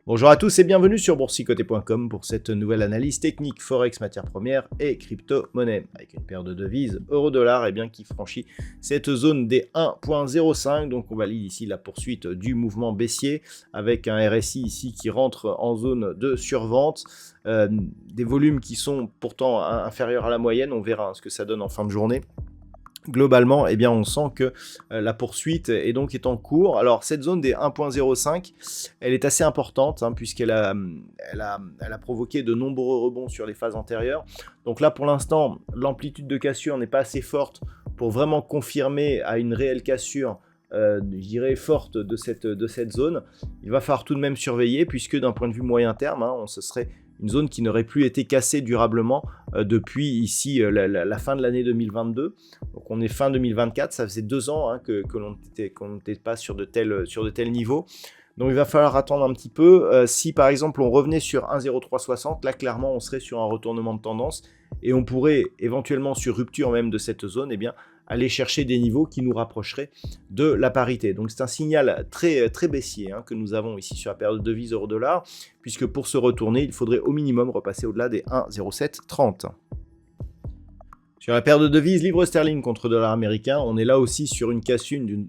Bonjour à tous et bienvenue sur boursicoté.com pour cette nouvelle analyse technique Forex, matières premières et crypto-monnaie avec une paire de devises euro-dollar qui franchit cette zone des 1.05. Donc on valide ici la poursuite du mouvement baissier avec un RSI ici qui rentre en zone de survente. Des volumes qui sont pourtant inférieurs à la moyenne. On verra ce que ça donne en fin de journée. Globalement, on sent que la poursuite est en cours. Alors, cette zone des 1.05, elle est assez importante puisqu'elle a provoqué de nombreux rebonds sur les phases antérieures. Donc là, pour l'instant, l'amplitude de cassure n'est pas assez forte pour vraiment confirmer à une réelle cassure je dirais forte de cette zone. Il va falloir tout de même surveiller puisque d'un point de vue moyen terme, ce serait une zone qui n'aurait plus été cassée durablement depuis ici la fin de l'année 2022. Donc on est fin 2024, ça faisait 2 ans qu'on n'était pas sur de tels niveaux. Donc il va falloir attendre un petit peu. Si par exemple on revenait sur 1,0360, là clairement on serait sur un retournement de tendance et on pourrait éventuellement sur rupture même de cette zone, aller chercher des niveaux qui nous rapprocheraient de la parité. Donc c'est un signal très, très baissier que nous avons ici sur la période de devise euro-dollar, puisque pour se retourner, il faudrait au minimum repasser au-delà des 1,0730. Sur la paire de devises livre sterling contre dollar américain, on est là aussi sur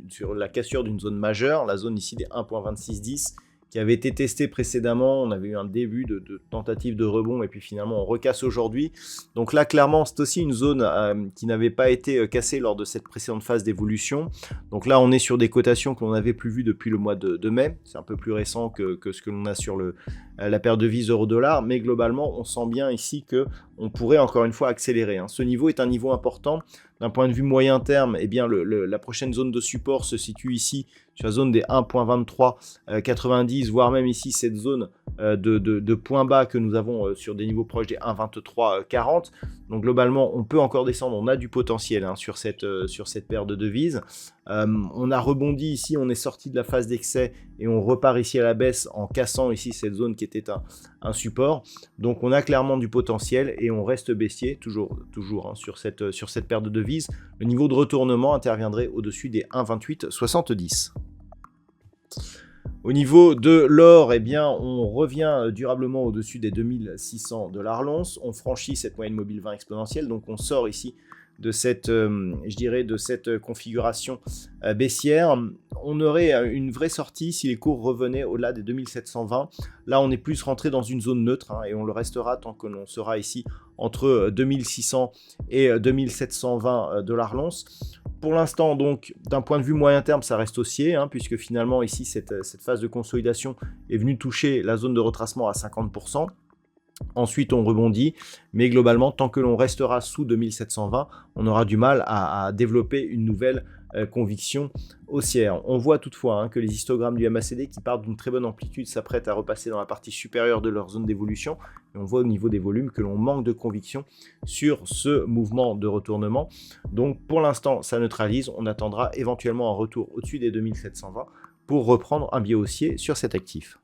sur la cassure d'une zone majeure, la zone ici des 1.2610 qui avait été testé précédemment. On avait eu un début de tentative de rebond et puis finalement on recasse aujourd'hui. Donc là clairement c'est aussi une zone qui n'avait pas été cassée lors de cette précédente phase d'évolution. Donc là on est sur des cotations que l'on n'avait plus vues depuis le mois de mai. C'est un peu plus récent que ce que l'on a sur la paire de devises euro-dollar, mais globalement on sent bien ici que on pourrait encore une fois accélérer. Ce niveau est un niveau important. D'un point de vue moyen terme, la prochaine zone de support se situe ici sur la zone des 1.2390, voire même ici cette zone de points bas que nous avons sur des niveaux proches des 1.2340. Donc globalement, on peut encore descendre, on a du potentiel sur cette paire de devises. On a rebondi ici, on est sorti de la phase d'excès et on repart ici à la baisse en cassant ici cette zone qui était un support. Donc on a clairement du potentiel et on reste baissier, toujours sur cette paire de devises. Le niveau de retournement interviendrait au-dessus des 1,2870. Au niveau de l'or, on revient durablement au-dessus des 2600 $ l'once. On franchit cette moyenne mobile 20 exponentielle, donc on sort ici de cette configuration baissière. On aurait une vraie sortie si les cours revenaient au-delà des 2720. Là, on est plus rentré dans une zone neutre et on le restera tant que l'on sera ici entre 2600 et 2720 $ l'once. Pour l'instant, donc, d'un point de vue moyen terme, ça reste haussier, puisque finalement, ici, cette phase de consolidation est venue toucher la zone de retracement à 50%. Ensuite, on rebondit, mais globalement, tant que l'on restera sous 2720, on aura du mal à développer une nouvelle conviction haussière. On voit toutefois que les histogrammes du MACD qui partent d'une très bonne amplitude s'apprêtent à repasser dans la partie supérieure de leur zone d'évolution. Et on voit au niveau des volumes que l'on manque de conviction sur ce mouvement de retournement. Donc pour l'instant, ça neutralise. On attendra éventuellement un retour au-dessus des 2720 pour reprendre un biais haussier sur cet actif.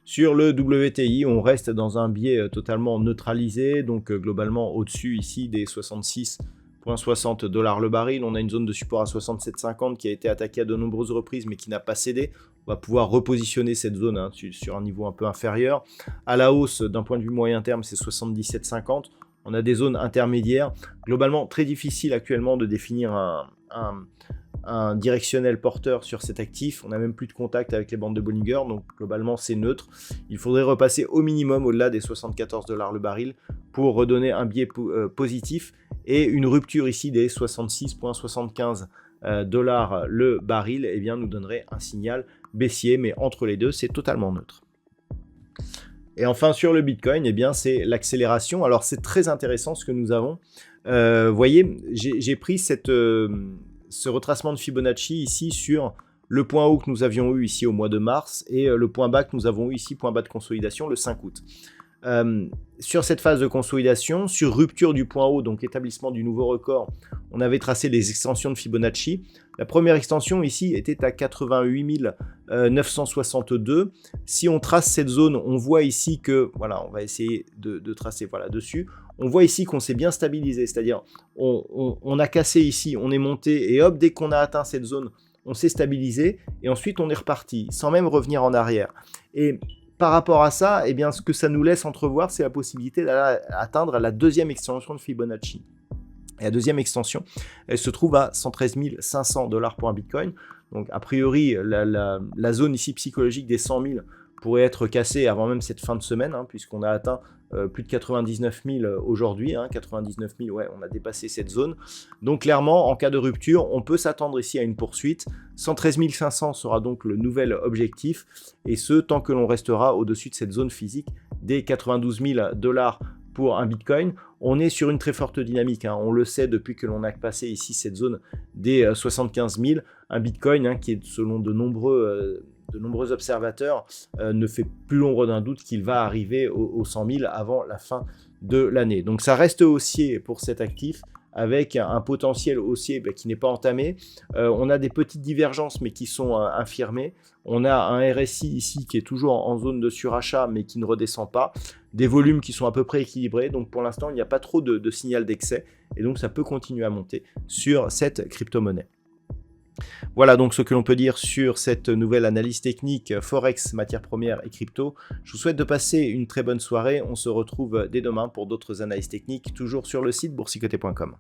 Sur le WTI, on reste dans un biais totalement neutralisé, donc globalement au-dessus ici des 66,60 $ le baril. On a une zone de support à 67,50 qui a été attaquée à de nombreuses reprises mais qui n'a pas cédé. On va pouvoir repositionner cette zone sur un niveau un peu inférieur. À la hausse, d'un point de vue moyen terme, c'est 77,50. On a des zones intermédiaires. Globalement, très difficile actuellement de définir un directionnel porteur sur cet actif. On n'a même plus de contact avec les bandes de Bollinger, donc globalement c'est neutre. Il faudrait repasser au minimum au-delà des 74 $ le baril pour redonner un biais positif et une rupture ici des 66,75 $ le baril nous donnerait un signal baissier, mais entre les deux c'est totalement neutre. Et enfin sur le Bitcoin, c'est l'accélération. Alors c'est très intéressant ce que nous avons. Voyez, j'ai pris ce retracement de Fibonacci ici sur le point haut que nous avions eu ici au mois de mars et le point bas que nous avons eu ici, point bas de consolidation, le 5 août. Sur cette phase de consolidation, sur rupture du point haut, donc établissement du nouveau record, on avait tracé les extensions de Fibonacci. La première extension ici était à 88 962. Si on trace cette zone, on voit ici que, voilà, on va essayer de tracer voilà, dessus. On voit ici qu'on s'est bien stabilisé, c'est-à-dire on a cassé ici, on est monté et hop, dès qu'on a atteint cette zone, on s'est stabilisé et ensuite on est reparti sans même revenir en arrière. Et par rapport à ça, eh bien, ce que ça nous laisse entrevoir, c'est la possibilité d'atteindre la deuxième extension de Fibonacci. Et la deuxième extension, elle se trouve à 113 500 $ pour un Bitcoin. Donc, a priori, la zone ici psychologique des 100 000 pourrait être cassée avant même cette fin de semaine, hein, puisqu'on a atteint plus de 99 000 aujourd'hui. 99 000, ouais, on a dépassé cette zone. Donc, clairement, en cas de rupture, on peut s'attendre ici à une poursuite. 113 500 sera donc le nouvel objectif, et ce, tant que l'on restera au-dessus de cette zone physique des 92 000 $ pour un Bitcoin. On est sur une très forte dynamique, hein. On le sait depuis que l'on a passé ici cette zone des 75 000. Un Bitcoin qui est, selon de nombreux observateurs, ne fait plus l'ombre d'un doute qu'il va arriver aux 100 000 avant la fin de l'année. Donc ça reste haussier pour cet actif, avec un potentiel haussier qui n'est pas entamé. On a des petites divergences mais qui sont infirmées. On a un RSI ici qui est toujours en zone de surachat mais qui ne redescend pas. Des volumes qui sont à peu près équilibrés. Donc pour l'instant, il n'y a pas trop de signal d'excès. Et donc ça peut continuer à monter sur cette crypto-monnaie. Voilà donc ce que l'on peut dire sur cette nouvelle analyse technique Forex, matières premières et crypto. Je vous souhaite de passer une très bonne soirée. On se retrouve dès demain pour d'autres analyses techniques, toujours sur le site boursicoté.com.